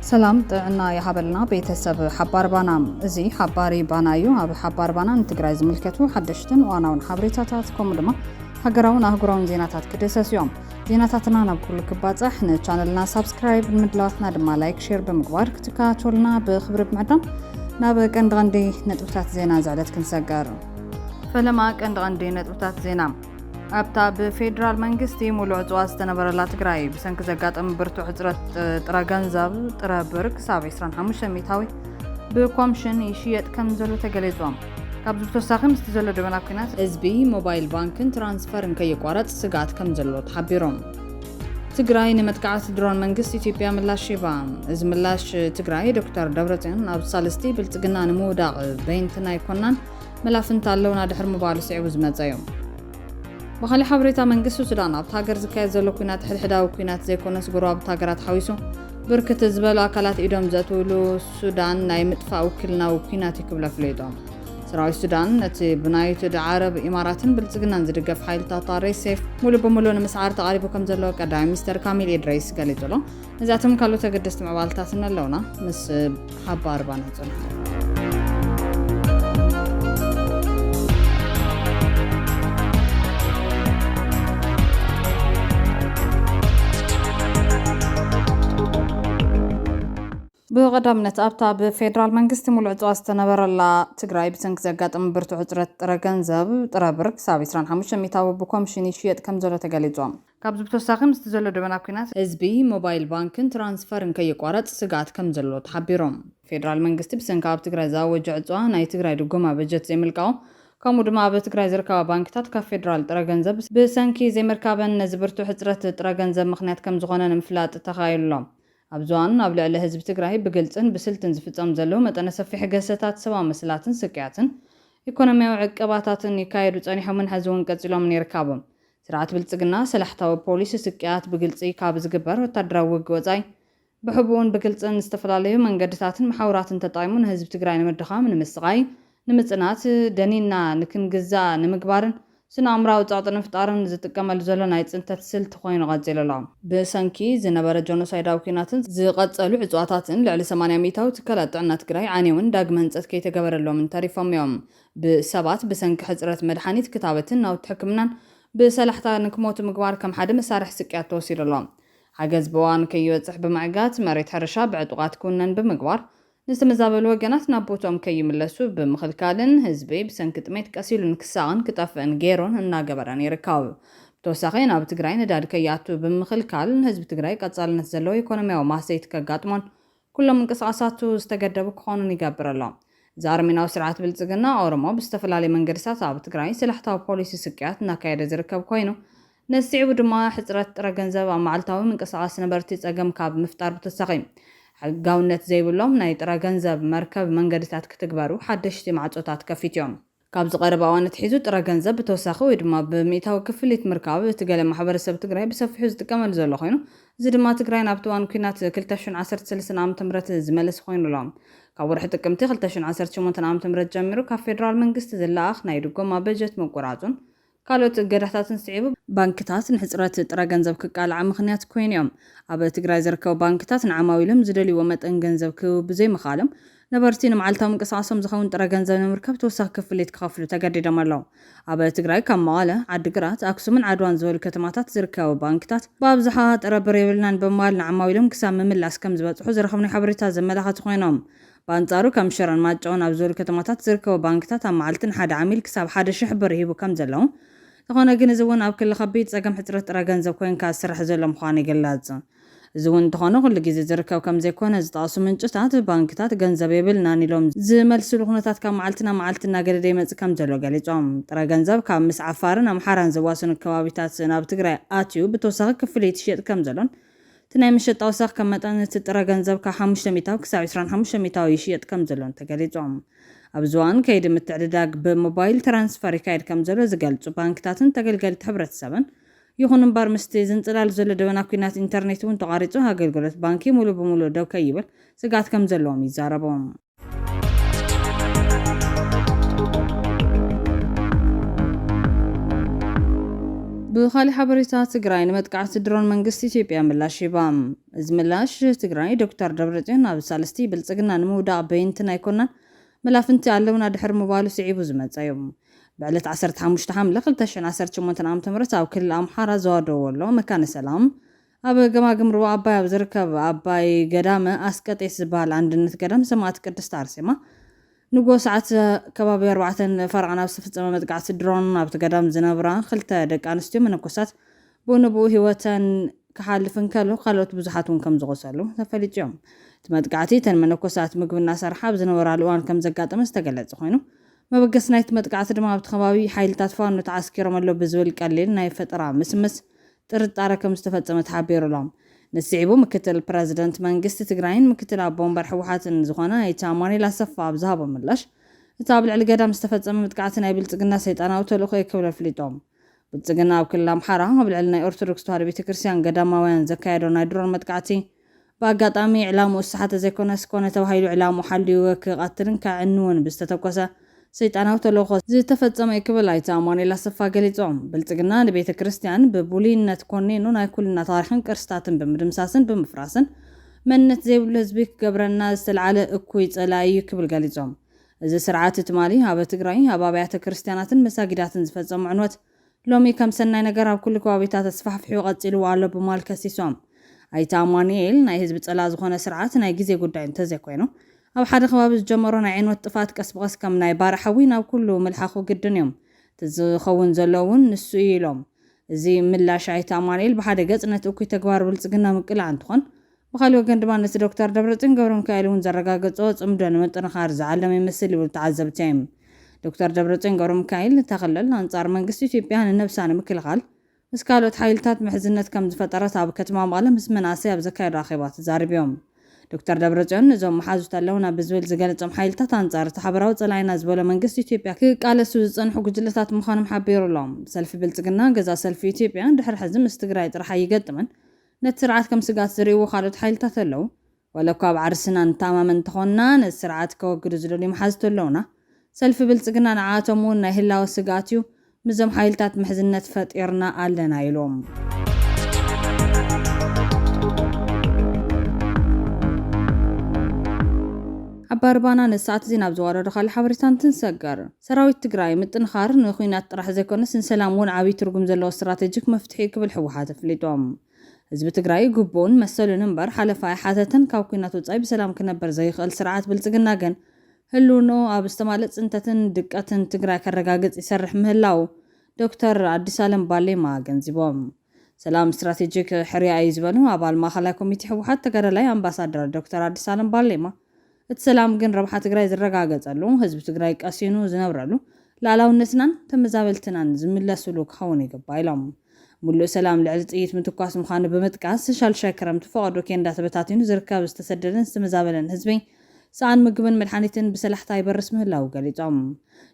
سلام طعنا يحبلنا بيتسب حبار بانام زي حباري بانايو أب حبار بانان تجرز ملكته حدشتن وأنا ونحبريتات كومدما هجراون أهجرون زيناتات كدسس يوم زيناتاتنا نبكل كبات إحنا channelنا سبسكرايب مدلاتنا دم لايك شير بمقبار كتكاتولنا بخبر بمعدن نابك عند عندي نتوتات زينا زعلت كنسجار فلما عند عندي نتوتات زينا أبتا بفيدرال منجستي مولوع زواز تنبرلا تقراي بسنك زقات برتو حزرت ترا غنزاب ترا برك سابي سران حموشة ميتاوي بكوامشن يشيئت كم زلو تقليزوام كابزو تساقم استزلو دبنا كنات SB موبايل بانكن ترانسفرن كي يقوارت سقات كم زلو تحبيروم تقراي نمتقعات درون منجست إثيوبيا ملاش شيبام إز ملاش تقراي دكتور دورتين أب سالستي بلتقنا نمو داق بينتنا يكونان ملافن تالونا دحر موبايل سعيوز مزايوم بخالي حبريتا منجسو سودان ابت هاجر زكاية زلو كوينات حدحدا وكوينات زي كونس قروا ابت هاجرات حويسو بركة زبالو اكالات ايدوم زاتولو سودان ناي مدفع وكلنا وكوينات يكبلا فليدوم سراوي سودان نتي بنايتو دعارب اماراتن بلتقنان زدقف حيل تاطاري سيف مولو بمولو نمسعار تقاريبو كم زلو قداي مستر كاميل إدريس قاليتولو نزاتم كالو تقدست معوالتاتنا اللونا مس حبار باناتون بقدامنا أبتا بفيدرال منجستي مولوع زواز تنبرلا تقراي بسنك زقات برتو عزرت ترا غنزاب ترا برك سابي سران حموشة ميتاو بكوامشن يشيئت كم زلو تقاليزوام كابزو بتوساقم استزلو دبنا كوينات SB موبايل بانكن ترانسفرن كي يقوارت سقات كم زلو تحبيروم فيدرال منجستي بسنك اب تقراي زاوجع زوا ناي تقراي دقوما بجت زي ملقاو كامو دما بتقراي زركاوا بانكتات كفيدرال ترا غنزاب بسنكي زي مركابن نزبرتو عزرت ترا غنزاب مخنيات كم زغانا نمفلات تخايلو أبزوان أبلع لحزب تقراي بقلتن بسلتن زفتام زلو متأنا سفح قساتات سوا مسلاتن سكياتن إيكونوميو عقباتاتن يكايرو تاني حمون حزون قتلو من يركابهم سرعات بلتقنا سلحتاو بوليس سكيات بقلتي كابز قبر وتدراوق وزاي بحبون بقلتن استفلاليو من قدتاتن محاوراتن تطايمون حزب تقراي نمدخا من مسغاي نمتنات دانينا نكن قزا نمقبارن سنا عمراو تعطن فطارن زتكمل زلو نايت انت تسلت خوين غازيللا بسانكي زنبر جونوسايداو كيناتن زقصلو عصواتاتن لعل 800 ميتاو تكلات عنا تግራይ عانيون داغمنصت كيتغبرلو من تاريفهم يوم بسبات بسنك حصرت مدحانيت كتابتن ناو تحكمنان بسلحتا نكموت مغبار كم حد مسارح سقيات توسيللو حجز بوان كيوصح بمعقات مريت حرشا بعطقات كونن بمغبار نستمزابل وجنات نابوتهم كي يملسو بمخلكالن حزبي بسنك طميت قسيلن كسان كطفن غيرون እና ገበራን ይርካው ተወሳኺን ኣብ ትግራይ ነዳድ ከያቱ በመخلካልን ህዝብ ትግራይ ቀጻልነት ዘሎ ኢኮኖሚያዊ ማሰይት ከጋጥሞን ኩሎም እንቅስቃሳቱ ዝተገደቡ ክኾኑን ይገብረሎም ዛርሚናው ስርዓት ብልጽግና ኦሮሞ ብዝተፈላለየ መንገድታት ኣብ ትግራይ ስልሕታዊ ፖሊሲ ስቅያት እናካየደ ዝርከብ ኮይኑ ነስዒቡ ድማ ሕጽረት ጥረ ገንዘብ ኣብ መዓልታዊ እንቅስቃስ ነበርቲ ጸገም ካብ ምፍጣር ብተሳኺ حقاونت زي بلوم ناي ترا غنزب مركب منقدتات كتكبرو حدشتي معصوتات كفيتيوم كابز قرب اوانت حيزو ترا غنزب بتوساخو يدما بميتاو كفليت مركب تقال محبرسب تግራይ بسفح ዝጥቀመል ዘሎ ኮይኑ እዚ ድማ ትግራይ ናብተዋን ኩናት 2013 ዓመተ ምህረት ዝመለስ ኮይኑሎም ካብ ወርሒ ጥቅምቲ 2018 ዓመተ ምህረት ጀሚሩ ካብ ፌደራል መንግስቲ ዝላኣኽ ናይ ድጎማ በጀት መቆራጹን ካልኦት ገዳታትን ስዒቡ ባንክታት ንሕጽረት ጥረ ገንዘብ ክቃልዓ ምኽንያት ኮይኖም ኣብ ትግራይ ዝርከቡ ባንክታት ንዓማዊሎም ዝደልይዎ መጠን ገንዘብ ብዘይ ምኻሎም ነበርቲ ንመዓልታዊ ምንቅስቓሶም ዝኸውን ጥረ ገንዘብ ንምርካብ ተወሳኺ ክፍሊት ክኸፍሉ ተገዲዶም ኣለዉ ኣብ ትግራይ ከም መቐለ ዓዲግራት ኣክሱምን ዓድዋን ዝበሉ ከተማታት ዝርከቡ ባንክታት ብኣብዝሓ ጥረ ብር የብልናን በመባል ንዓማዊሎም ክሳብ ምምላስ ከም ዝበፅሑ ዝረኸብና ሓበሬታ ዘመላኽቱ ኮይኖም በአንጻሩ ከም ሽረን ማጫውን ኣብ ዝበሉ ከተማታት ዝርከቡ ባንክታት ኣብ መዓልትን ሓደ ዓሚል ክሳብ 1000 ብር ሂቡ ከም ዘለዉ ዝኾነ ግን እዚ እውን ኣብ ክልል ከቢድ ጸገም ሕጽረት ጥረ ገንዘብ ኮይንካ ዝስራሕ ዘሎ ምዃኑ ይገልጽ እዚ እውን እንተኾነ ኩሉ ግዜ ዝርከብ ከም ዘይኮነ ዝጠቕሱ ምንጭታት ባንክታት ገንዘብ የብልናን ኢሎም ዝመልስሉ ኩነታት ካብ መዓልትና መዓልትና ገደደ ይመጽእ ከም ዘሎ ገሊጾም ጥረ ገንዘብ ካብ ምስ ዓፋርን ኣምሓራን ዝዋሰኑ ከባቢታት ናብ ትግራይ ኣትዩ ብተወሳኺ ክፍሊት ይሸጥ ከም ዘሎን ትናይ ምሸጣ ወሳኽ ከም መጠን እቲ ጥረ ገንዘብ ካብ 500 ሚታው ክሳብ 25 ሚታው ይሽየጥ ከም ዘሎን ተገሊጾም ኣብ ዝዋን ከይዲ ምትዕድዳግ ብሞባይል ትራንስፈር ይካየድ ከም ዘሎ ዝገልጹ ባንክታትን ተገልገልቲ ሕብረተሰብን ይኹን እምበር ምስቲ ዝንጽላል ዘሎ ደበና ኩናት ኢንተርኔት እውን ተቋሪጹ ኣገልግሎት ባንኪ ሙሉ በሙሉ ደው ከይብል ስጋት ከም ዘለዎም ይዛረቦም بخالي حبريتا تግራይ ንመጥቃዕቲ ድሮን መንግስቲ ኢትዮጵያ ምላሽ ይባም እዚ ምላሽ ትግራይ ዶክተር ደብረጽዮን ኣብ ሳለስቲ ብልጽግና ንምውዳቕ በይንትን ኣይኮናን መላፍንቲ ኣለውና ድሕር ምባሉ ስዒቡ ዝመጸዩ ብዕለት 15 ሐምለ 2018 ዓ.ም ኣብ ክልል ኣምሓራ ዘዋደወሎ መካነ ሰላም ኣብ ገማግም ሩባ ኣባይ ኣብ ዝርከብ ኣባይ ገዳመ ኣስቀጤስ ዝበሃል አንድነት ገዳም ሰማዕት ቅድስት ኣርሴማ ንጎ ሰዓት ከባቢ 4 ፈርዓን ኣብ ዝተፈጸመ መጥቃዕቲ ድሮን ኣብቲ ገዳም ዝነብራ ክልተ ደቂ ኣንስትዮ መነኮሳት ብንብኡ ህይወተን ክሓልፍን ከሎ ካልኦት ብዙሓት እውን ከም ዝቆሰሉ ተፈሊጦም እቲ መጥቃዕቲ ተን መነኮሳት ምግብና ሰርሓ ኣብ ዝነበራሉ እዋን ከም ዘጋጠመ ዝተገለጸ ኮይኑ መበገስ ናይቲ መጥቃዕቲ ድማ ኣብቲ ከባቢ ሓይልታት ፋኖ ተዓስኪሮም ኣሎ ብዝብል ቀሊል ናይ ፈጠራ ምስምስ ጥርጣረ ከም ዝተፈጸመ ተሓቢሩሎም ንስዒቡ ምክትል ፕሬዝዳንት መንግስቲ ትግራይን ምክትል ኣቦ ወንበር ሕወሓትን ዝኾነ ኢታማኒኤል ኣሰፋ ኣብ ዝሃቦ ምላሽ እቲ ኣብ ልዕሊ ገዳም ዝተፈጸመ መጥቃዕቲ ናይ ብልጽግና ሰይጣናዊ ተልእኮ የክብሎ ኣፍሊጦም ብልጽግና ኣብ ክልል ኣምሓራ ኣብ ልዕሊ ናይ ኦርቶዶክስ ተዋህዶ ቤተክርስትያን ገዳማውያን ዘካየዶ ናይ ድሮን መጥቃዕቲ ብኣጋጣሚ ዕላምኡ ስሓተ ዘይኮነስ ኮነ ተባሂሉ ዕላምኡ ሓልዩ ክቐትልን ክዕንውን ብዝተተኮሰ ሰይጣናዊ ተልእኮ ዝተፈጸመ ይክብል ኢታማኒኤል ኣሰፋ ገሊጾም ብልጽግና ንቤተ ክርስቲያን ብቡሊነት ኮኔኑ ናይ ኩልና ታሪኽን ቅርስታትን ብምድምሳስን ብምፍራስን መንነት ዘይብሉ ህዝቢ ክገብረና ዝተልዓለ እኩይ ጸላኢ ክብል ገሊጾም እዚ ስርዓት ትማሊ ኣብ ትግራይ ኣብ ኣብያተ ክርስቲያናትን መሳጊዳትን ዝፈጸሙ ዕንወት ሎሚ ከም ሰናይ ነገር ኣብ ኩሉ ከባቢታት ተስፋሕፊሑ ቀጺሉ ኣሎ ብማል ከሲሶም ኢታማኒኤል ናይ ህዝቢ ጸላ ዝኾነ ስርዓት ናይ ግዜ ጉዳይ እንተዘይኮይኑ ኣብ ሓደ ከባቢ ዝጀመሮ ናይ ዕንወት ጥፋት ቀስ በቀስ ከም ናይ ባርሓዊ ናብ ኩሉ መልሓኹ ግድን እዮም ትዝኸውን ዘለውን ንሱ ኢሎም እዚ ምላሽ ኢታማኒኤል ብሓደ ገጽ ነቲ እኩይ ተግባር ብልጽግና ምቅላዕ እንትኾን ብኻልእ ወገን ድማ ነቲ ዶክተር ደብረጽዮን ገብረሚካኤል እውን ዘረጋገጾ ጽምዶ ንምጥንኻር ዝዓለመ ይመስል ይብል ተዓዘብቲ እዮም ዶክተር ደብረጽዮን ገብረሚካኤል ተኸለል አንጻር መንግስቲ ኢትዮጵያ ንነብሳ ንምክልኻል ምስ ካልኦት ሓይልታት ምሕዝነት ከም ዝፈጠረት ኣብ ከተማ መቐለ ምስ መናእሰይ ኣብ ዘካየዱ ኣኼባ ተዛሪቦም ዶክተር ደብረጽዮን እዞም መሓዙት ኣለውና ብዝብል ዝገልጾም ሓይልታት አንጻር ተሓበራዊ ጸላይና ዝበለ መንግስቲ ኢትዮጵያ ክቃለሱ ዝጸንሑ ጉጅለታት ምዃኖም ሓቢሩሎም ሰልፊ ብልጽግና ገዛ ሰልፊ ኢትዮጵያ ድሕሪ ሕዚ ምስ ትግራይ ጥራሕ ይገጥምን ነቲ ስርዓት ከም ስጋት ዝርእይዎ ካልኦት ሓይልታት ኣለዉ ወለኳ ኣብ ዓርስና እንተማመን እንተኾንና ነቲ ስርዓት ከወግዱ ዝደልዩ መሓዙት ኣለውና ሰልፊ ብልጽግና ንዓቶም እውን ናይ ህላወ ስጋት እዩ ምዞም ሓይልታት ምሕዝነት ፈጢርና ኣለና ኢሎም ኣባርባና ንሳት ዜና ብዝዋረዶ ካልእ ሓበሬታትን ሰገር ሰራዊት ትግራይ ምጥንኻር ንኹናት ጥራሕ ዘይኮነስ ንሰላም እውን ዓብይ ትርጉም ዘለዎ ስትራቴጂክ መፍትሒ ክብል ሕወሓት ኣፍሊጦም ህዝቢ ትግራይ ግቡን መሰሉን እምበር ሓለፋ ሓተተን ካብ ኩናት ወጻኢ ብሰላም ክነበር ዘይኽእል ስርዓት ብልጽግና ግን ህልውኖ ኣብ ዝተማለእ ጽንተትን ድቀትን ትግራይ ከረጋግጽ ይሰርሕ ምህላው ዶክተር አዲስ አለም ባሌማ ገንዚቦም ሰላም ስትራቴጂክ ሕርያ እዩ ዝበሉ ኣባል ማእኸላይ ኮሚቴ ሕወሓት ተጋዳላይ ኣምባሳደር ዶክተር አዲስ አለም ባሌማ እቲ ሰላም ግን ረብሓ ትግራይ ዝረጋገጸሉ ህዝቢ ትግራይ ቀሲኑ ዝነብረሉ ላዕላውነትናን ተመዛበልትናን ዝምለስሉ ክኸውን ይግባእ ኢሎም ሙሉእ ሰላም ልዕሊ ጥይት ምትኳስ ምዃኑ ብምጥቃስ ሻልሻይ ክረምቲ ፈቐዱ ኬንዳ ተበታቲኑ ዝርከብ ዝተሰደደን ዝተመዛበለን ህዝቢ ሰዓን ምግብን መድሓኒትን ብሰላሕታ ይበርስ ምህላው ገሊጾም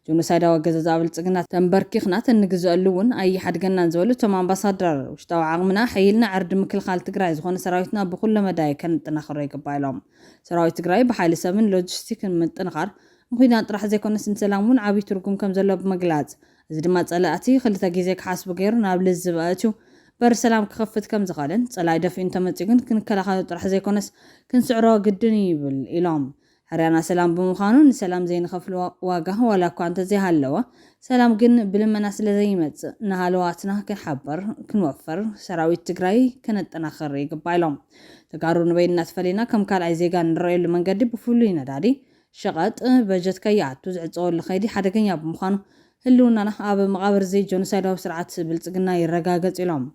ጆኖሳይዳዊ ኣገዛዝ ብልጽግና ተንበርኪኽና እንግዝአሉ እውን ኣይሓድገናን ዝበሉ እቶም ኣምባሳደር ውሽጣዊ ዓቕምና ሓይልና ዕርዲ ምክልኻል ትግራይ ዝኾነ ሰራዊትና ብኩሉ መዳይ ከንጥናኽሮ ይግባእ ኢሎም ሰራዊት ትግራይ ብሓይሊ ሰብን ሎጂስቲክን ምጥንኻር ንኹናት ጥራሕ ዘይኮነስ ንሰላም እውን ዓብይ ትርጉም ከም ዘሎ ብምግላጽ እዚ ድማ ጸላእቲ ክልተ ግዜ ክሓስቡ ገይሩ ናብ ልዝብ ኣትዩ በር ሰላም ክኸፍት ከም ዝኽእልን ጸላኢ ደፊኡ እንተመጺኡ ግን ክንከላኸሎ ጥራሕ ዘይኮነስ ክንስዕሮ ግድን ይብል ኢሎም ሕርያና ሰላም ብምዃኑ ንሰላም ዘይንኸፍል ዋጋ ዋላ እኳ እንተዘይሃለወ ሰላም ግን ብልመና ስለ ዘይመጽእ ንሃለዋትና ክንሓበር ክንወፈር ሰራዊት ትግራይ ከነጠናኽር ይግባእ ኢሎም ተጋሩ ንበይንና ተፈሊና ከም ካልኣይ ዜጋ ንረአየሉ መንገዲ ብፍሉይ ነዳዲ ሸቐጥ በጀት ከይኣቱ ዝዕፀወሉ ኸይዲ ሓደገኛ ብምዃኑ ህልውናና ኣብ መቓብር ዘይ ጆኖሳይዳዊ ስርዓት ብልጽግና ይረጋገጽ ኢሎም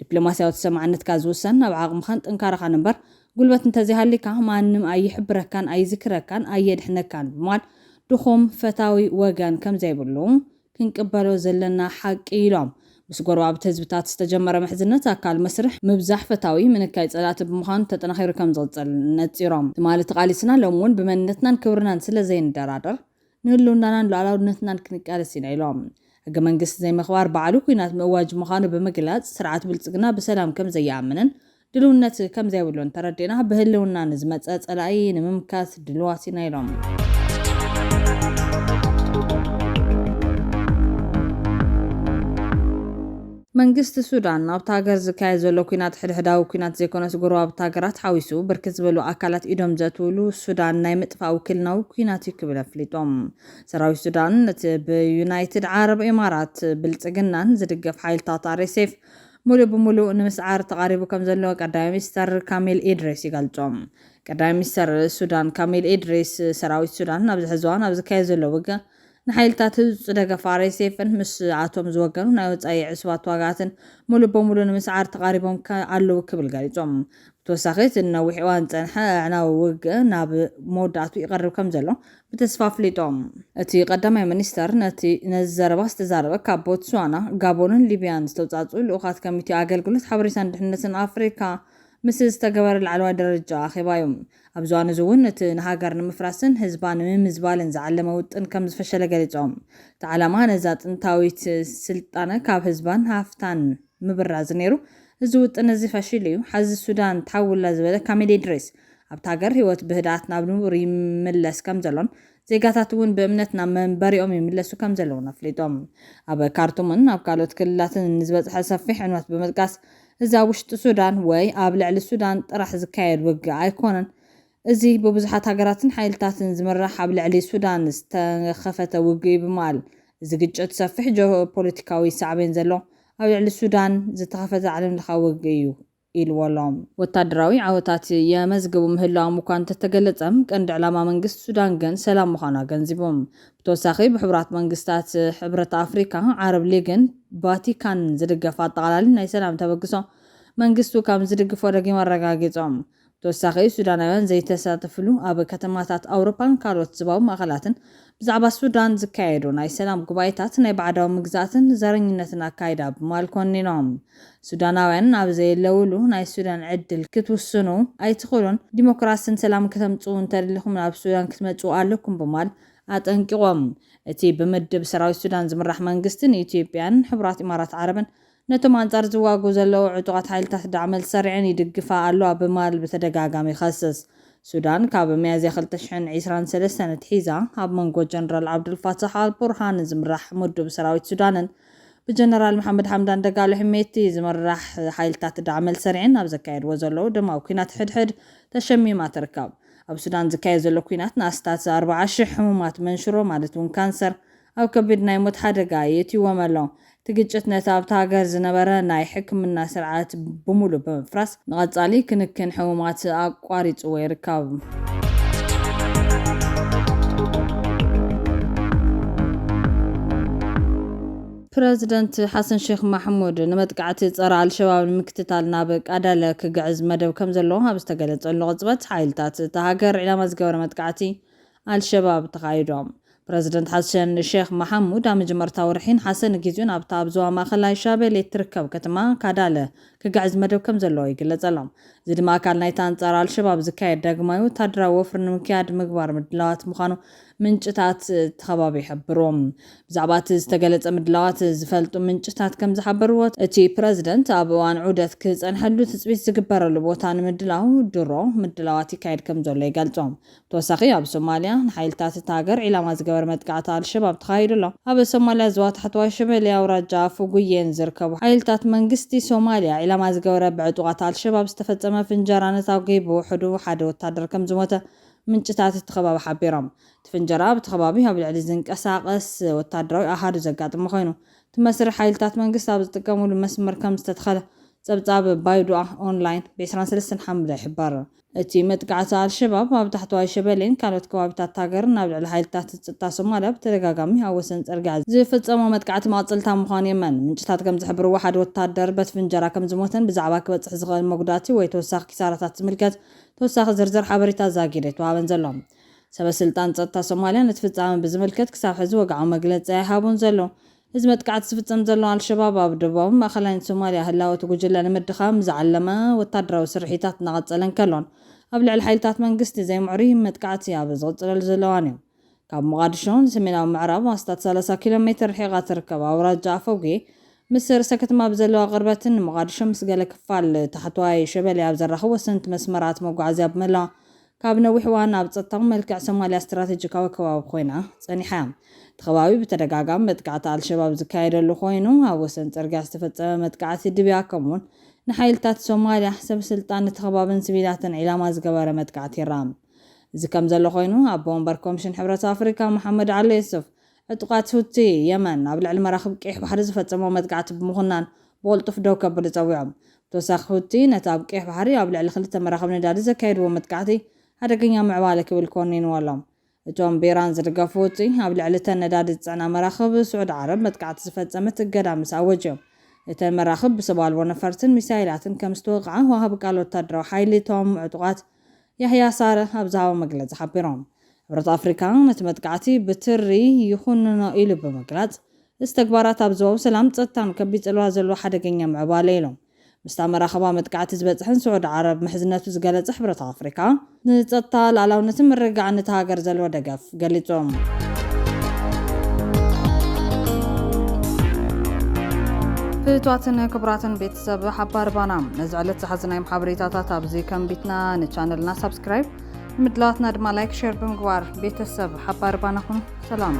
ዲፕሎማስያዊ ተሰማዕነትካ ዝውሰን ኣብ ዓቕምኻን ጥንካረኻን እምበር ጉልበት እንተዘይሃሊካ ማንም ኣይሕብረካን ኣይዝክረካን ኣየድሕነካን ብምባል ድኹም ፈታዊ ወገን ከም ዘይብሉ ክንቅበሎ ዘለና ሓቂ ኢሎም ምስ ጎረባብቲ ህዝብታት ዝተጀመረ ምሕዝነት ኣካል መስርሕ ምብዛሕ ፈታዊ ምንካይ ጸላእቲ ብምዃኑ ተጠናኺሩ ከም ዝቕጽል ነጺሮም ትማሊ ተቓሊስና ሎም እውን ብመንነትናን ክብርናን ስለ ዘይንደራደር ንህልውናናን ሉዓላውነትናን ክንቃለስ ኢና ኢሎም ሕገ መንግስቲ ዘይምኽባር በዓሉ ኩናት ምእዋጅ ምዃኑ ብምግላጽ ስርዓት ብልጽግና ብሰላም ከም ዘየኣምንን ድልውነት ከም ዘይብሉን ተረዲና ብህልውና ንዝመጸ ጸላኢ ንምምካት ድልዋት ኢና ኢሎም መንግስቲ ሱዳን ኣብታ ሃገር ዝካየድ ዘሎ ኩናት ሕድሕዳዊ ኩናት ዘይኮነስ ጎረባብቲ ሃገራት ሓዊሱ ብርክት ዝበሉ ኣካላት ኢዶም ዘትውሉ ሱዳን ናይ ምጥፋእ ውክልናዊ ኩናት እዩ ክብል ኣፍሊጦም። ሰራዊት ሱዳን ነቲ ብዩናይትድ ዓረብ ኤማራት ብልጽግናን ዝድገፍ ሓይልታት RSF ሙሉእ ብሙሉእ ንምስዓር ተቃሪቡ ከም ዘለዎ ቀዳማይ ሚኒስተር ካሚል ኢድሪስ ይገልጾም። ቀዳማይ ሚኒስተር ሱዳን ካሚል ኢድሪስ ሰራዊት ሱዳን ኣብ ዝሕዚ እዋን ኣብ ዝካየድ ዘሎ ውግእ ንሓይልታት ህዝቢ ደገፍ RSFን ምስ ኣቶም ዝወገኑ ናይ ወጻኢ ዕስባት ዋጋትን ሙሉእ ብሙሉእ ንምስዓር ተቃሪቦም ኣለዉ ክብል ገሊጾም። ብተወሳኺ እቲ ነዊሕ እዋን ዝጸንሐ ኣዕናዊ ውግእ ናብ መወዳእቱ ይቐርብ ከም ዘሎ ብተስፋ ኣፍሊጦም። እቲ ቀዳማይ ሚኒስተር ነዚ ዘረባ ዝተዛረበ ካብ ቦትስዋና፣ ጋቦንን ሊብያን ዝተውጻጽኡ ልኡኻት ኮሚቴ ኣገልግሎት ሓበሬታን ድሕንነትን ኣፍሪካ ምስ ዝተገበረ ላዕለዋይ ደረጃ ኣኼባ እዩ። ኣብዚ እዋን እዚ እውን እቲ ንሃገር ንምፍራስን ህዝባ ንምምዝባልን ዝዓለመ ውጥን ከም ዝፈሸለ ገሊጾም። እቲ ዓላማ ነዛ ጥንታዊት ስልጣነ ካብ ህዝባን ሃፍታን ምብራዝ ነይሩ። እዚ ውጥን እዚ ፈሺሉ እዩ ሓዚ ሱዳን ተሓውላ ዝበለ ካሚል ኢድሪስ ኣብቲ ሃገር ህይወት ብህድኣት ናብ ንቡር ይምለስ ከም ዘሎን ዜጋታት እውን ብእምነት ናብ መንበሪኦም ይምለሱ ከም ዘለውን ኣፍሊጦም። ኣብ ካርቱምን ኣብ ካልኦት ክልላትን ንዝበፅሐ ሰፊሕ ዕንወት ብምጥቃስ እዚ ኣብ ውሽጢ ሱዳን ወይ ኣብ ልዕሊ ሱዳን ጥራሕ ዝካየድ ውግእ ኣይኮነን፣ እዚ ብብዙሓት ሃገራትን ሓይልታትን ዝምራሕ ኣብ ልዕሊ ሱዳን ዝተኸፈተ ውግእ ብምባል እዚ ግጭት ሰፊሕ ጂኦፖለቲካዊ ሳዕቤን ዘሎ ኣብ ልዕሊ ሱዳን ዝተኸፈተ ዓለም ለኻዊ ውግእ እዩ ኢልዎሎም። ወታደራዊ ዓወታት የመዝግቡ ምህላዎም እኳ እንተተገለጸም ቀንዲ ዕላማ መንግስቲ ሱዳን ግን ሰላም ምዃኑ ገንዚቦም። ብተወሳኺ ብሕቡራት መንግስታት ሕብረት ኣፍሪካ፣ ዓረብ ሊግን ቫቲካን ዝድገፍ ኣጠቓላሊ ናይ ሰላም ተበግሶ መንግስቱ ካብ ዝድግፎ ደጊሞ ኣረጋጊጾም። ብተወሳኺ ሱዳናውያን ዘይተሳተፍሉ ኣብ ከተማታት ኣውሮፓን ካልኦት ዞባዊ ማእኸላትን ብዛዕባ ሱዳን ዝካየዱ ናይ ሰላም ጉባኤታት ናይ ባዕዳዊ ምግዛእትን ዘረኝነትን ኣካይዳ ብምባል ኮኒኖም። ሱዳናውያን ኣብ ዘየለውሉ ናይ ሱዳን ዕድል ክትውስኑ ኣይትኽእሉን፣ ዲሞክራስን ሰላም ከተምጽኡ እንተደሊኹም ናብ ሱዳን ክትመጹ ኣለኩም ብምባል ኣጠንቂቖም። እቲ ብምድብ ሰራዊት ሱዳን ዝምራሕ መንግስትን ኢትዮጵያን ሕቡራት ኢማራት ዓረብን ነቶም አንጻር ዝዋጉ ዘለዉ ዕጡቃት ሓይልታት ዳዕመል ሰሪዕን ይድግፋ ኣለዋ ብምባል ብተደጋጋሚ ይኸስስ። ሱዳን ካብ ሚያዝያ 2023 ትሒዛ ኣብ መንጎ ጀነራል ዓብዱልፋታሕ አልቡርሃን ዝምራሕ ምድብ ሰራዊት ሱዳንን ብጀነራል መሐመድ ሐምዳን ደጋሎ ሕሜቲ ዝምራሕ ሓይልታት ዳዕመል ሰሪዕን ኣብ ዘካየድዎ ዘለዉ ደማዊ ኩናት ሕድሕድ ተሸሚማ ትርከብ። ኣብ ሱዳን ዝካየድ ዘሎ ኩናት ንኣስታት 40,000 ሕሙማት መንሽሮ ማለት እውን ካንሰር ኣብ ከቢድ ናይ ሞት ሓደጋ የትይዎም ኣሎ። እቲ ግጭት ነቲ ኣብቲ ሃገር ዝነበረ ናይ ሕክምና ስርዓት ብሙሉእ ብምፍራስ ንቐጻሊ ክንክን ሕሙማት ኣቋሪፅዎ ይርከብ። ፕረዚደንት ሓሰን ሼክ ማሕሙድ ንመጥቃዕቲ ጸረ አልሸባብ ንምክትታል ናብ ቃዳለ ክግዕዝ መደብ ከም ዘለዎ ኣብ ዝተገለጸሉ ቅጽበት ሓይልታት እቲ ሃገር ዕላማ ዝገበረ መጥቃዕቲ አልሸባብ ተኻይዶም። ፕረዚደንት ሓሰን ሼክ ማሕሙድ ኣብ መጀመርታ ወርሒን ሓሰን ግዚኡን ኣብታ ኣብ ዞባ ማእኸላይ ሻቤሌ ትርከብ ከተማ ካዳለ ክግዕዝ መደብ ከም ዘለዎ ይግለጸሎም። እዚ ድማ ኣካል ናይቲ ኣንጻር አልሸባብ ዝካየድ ዳግማዊ ወታደራዊ ወፍሪ ንምክያድ ምግባር ምድላዋት ምዃኑ ምንጭታት ተኸባቢ ይሕብሮም። ብዛዕባ እቲ ዝተገለጸ ምድላዋት ዝፈልጡ ምንጭታት ከም ዝሓበርዎ እቲ ፕረዚደንት ኣብ እዋን ዑደት ክጸንሐሉ ትጽቢት ዝግበረሉ ቦታ ንምድላው ድሮ ምድላዋት ይካየድ ከም ዘሎ ይገልጾም። ብተወሳኺ ኣብ ሶማልያ ንሓይልታት እቲ ሃገር ዒላማ ዝገበረ መጥቃዕቲ አልሸባብ ተኻይዱ ኣሎ። ኣብ ሶማልያ ዞባ ታሕተዋይ ሸበሌ ኣውራጃ ፉጉዬን ዝርከቡ ሓይልታት መንግስቲ ሶማልያ ዒላማ ዝገበረ ብዕጡቃት አልሸባብ ዝተፈጸመ ፍንጀራ ነታጊ ብውሕዱ ሓደ ወታደር ከም ዝሞተ ምንጭታት እቲ ከባቢ ሓቢሮም። እቲ ፍንጀራ ኣብቲ ከባቢ ኣብ ልዕሊ ዝንቀሳቐስ ወታደራዊ ኣሃዱ ዘጋጥሞ ኮይኑ እቲ መስርሕ ሓይልታት መንግስቲ ኣብ ዝጥቀሙሉ መስመር ከም ዝተተኸለ ጸብጻብ ባይዱኣ ኦንላይን ብ23 ሓምለ ይሕበር። እቲ መጥቃዕቲ አልሸባብ ኣብ ታሕተዋይ ሸበሌን ካልኦት ከባቢታት ሃገርን ናብ ልዕሊ ሓይልታት ጸጥታ ሶማልያ ብተደጋጋሚ ኣብ ወሰን ጽርግያ ዝፍጸሞ መጥቃዕቲ መቕጽልታ ምዃኑ የመን። ምንጭታት ከም ዝሕብርዎ ሓደ ወታደር በቲ ፍንጀራ ከም ዝሞተን ብዛዕባ ክበጽሕ ዝኽእል መጉዳእቲ ወይ ተወሳኺ ኪሳራታት ዝምልከት ተወሳኺ ዝርዝር ሓበሬታ ዛጊድ ኣይተዋሃበን ዘሎ። ሰበስልጣን ጸጥታ ሶማልያ ነቲ ፍጻመ ብዝምልከት ክሳብ ሕዚ ወግዓዊ መግለጺ ኣይሃቡን ዘሎ። እዚ መጥቃዕቲ ዝፍጸም ዘሎ አልሸባብ ኣብ ደቡባዊ ማእኸላይን ሶማልያ ህላወት ጉጅለ ንምድኻም ዝዓለመ ወታደራዊ ስርሒታት እናቐጸለን ከሎን ኣብ ልዕሊ ሓይልታት መንግስቲ ዘይምዕሩይ መጥቃዕቲ ኣብ ዝቕጽለሉ ዘለዋን እዩ። ካብ ሞቃዲሾ ንሰሜናዊ ምዕራብ ኣስታት 30 ኪሎ ሜትር ርሒቓ ትርከብ ኣውራጃ ኣፈጉ ምስ ርእሰ ከተማ ብዘለዋ ቅርበትን ሞቃዲሾ ምስ ገለ ክፋል ታሕተዋይ ሸበሌ ኣብ ዘራኽቡ ወሰንቲ መስመራት መጓዓዝያ ብመላዋ ካብ ነዊሕ እዋን ኣብ ጸጥታዊ መልክዕ ሶማልያ ስትራቴጂካዊ ከባቢ ኮይና ጸኒሓ ተኸባቢ ብተደጋጋሚ መጥቃዕቲ አልሸባብ ዝካየደሉ ኮይኑ ኣብ ወሰን ጽርግያ ዝተፈጸመ መጥቃዕቲ ድብያ ከምኡውን ንሓይልታት ሶማልያ ሰብ ስልጣን ተኸባብን ሲቪላትን ኢላማ ዝገበረ መጥቃዕቲ ይራም እዚ ከም ዘሎ ኮይኑ ኣብ ቦምበር ኮሚሽን ሕብረት ኣፍሪካ መሐመድ ዓሊ ዩሱፍ ዕጡቃት ሁቲ የመን ኣብ ልዕሊ መራኽብ ቀይሕ ባሕሪ ዝፈጸመው መጥቃዕቲ ብምኹናን ብቕልጡፍ ደው ከብል ጸዊዖም ተወሳኺ ሁቲ ነቲ ኣብ ቀይሕ ባሕሪ ኣብ ልዕሊ 2 መራኽብ ነዳዲ ዘካየድዎ መጥቃዕቲ ሓደገኛ ምዕባለ ክብል ኮኒንዎሎም እቶም ብኢራን ዝድገፉ ሁቲ ኣብ ልዕሊ ተን ነዳዲ ዝጸዕና መራኽብ ስዑድ ዓረብ መጥቃዕቲ ዝፈጸመት እገዳ ምስ ኣወጅዮም እተን መራኽብ ብሰብ ኣልቦ ነፈርትን ሚሳይላትን ከም ዝተወቕዓ ወሃቢ ቃል ወታደራዊ ሓይሊ እቶም ዕጡቃት ያህያ ሳረ ኣብ ዝሃቦ መግለፂ ሓቢሮም ሕብረት ኣፍሪካ ነቲ መጥቃዕቲ ብትሪ ይኹንኖ ኢሉ ብምግላጽ እዚ ተግባራት ኣብ ዞባዊ ሰላም ጸጥታን ከቢድ ጽልዋ ዘለዎ ሓደገኛ ምዕባለ ኢሎም ምስታ መራኸባ መጥቃዕቲ ዝበጽሕን ስዑድ ዓረብ ምሕዝነቱ ዝገለጸ ሕብረት ኣፍሪካ ንጸጥታ ሉዓላውነትን ምርግጋዕን እቲ ሃገር ዘለዎ ደገፍ ገሊጾም ፍትዋትን ክቡራትን ቤተሰብ ሓባር ባና ነዚ ዕለት ዝሓዝናዮም ሓበሬታታት ኣብዚ ከንቢትና ንቻነልና ሰብስክራይብ ንምድላዋትና ድማ ላይክ ሼር ብምግባር ቤተሰብ ሓባር ባናኹም ሰላም